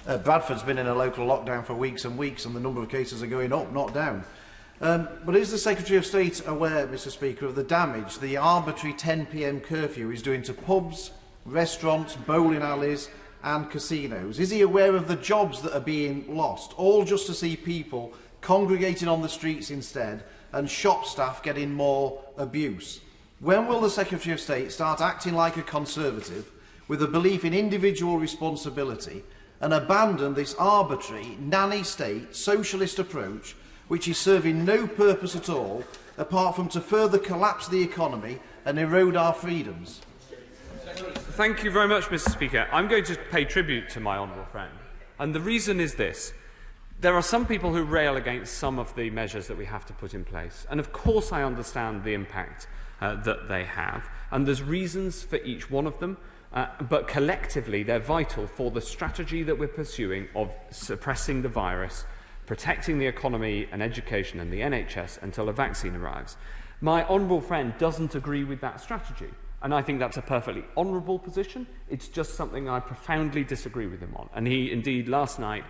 Bradford's been in a local lockdown for weeks and weeks, and the number of cases are going up, not down. But is the Secretary of State aware, Mr Speaker, of the damage the arbitrary 10 p.m. curfew is doing to pubs, restaurants, bowling alleys and casinos? Is he aware of the jobs that are being lost, all just to see people congregating on the streets instead and shop staff getting more abuse? When will the Secretary of State start acting like a Conservative with a belief in individual responsibility and abandon this arbitrary, nanny state, socialist approach which is serving no purpose at all apart from to further collapse the economy and erode our freedoms? Thank you very much, Mr Speaker. I'm going to pay tribute to my honourable friend. And the reason is this. There are some people who rail against some of the measures that we have to put in place. And of course I understand the impact that they have. And there's reasons for each one of them. But collectively they're vital for the strategy that we're pursuing of suppressing the virus, protecting the economy and education and the NHS until a vaccine arrives. My honourable friend doesn't agree with that strategy. And I think that's a perfectly honourable position. It's just something I profoundly disagree with him on. And he, indeed, last night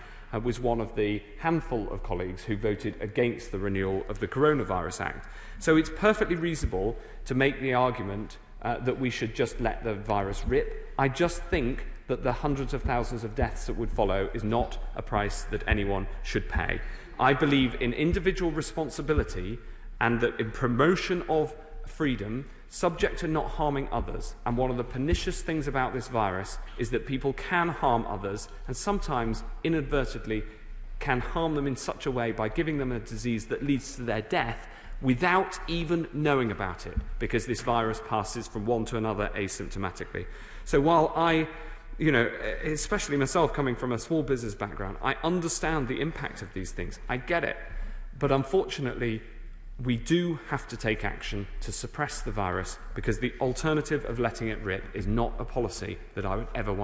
was one of the handful of colleagues who voted against the renewal of the Coronavirus Act. So it's perfectly reasonable to make the argument that we should just let the virus rip. I just think that the hundreds of thousands of deaths that would follow is not a price that anyone should pay. I believe in individual responsibility and that in promotion of freedom, subject to not harming others. And one of the pernicious things about this virus is that people can harm others and sometimes inadvertently can harm them in such a way by giving them a disease that leads to their death without even knowing about it, because this virus passes from one to another asymptomatically. So while I, especially myself coming from a small business background, I understand the impact of these things. I get it. But unfortunately, we do have to take action to suppress the virus, because the alternative of letting it rip is not a policy that I would ever want.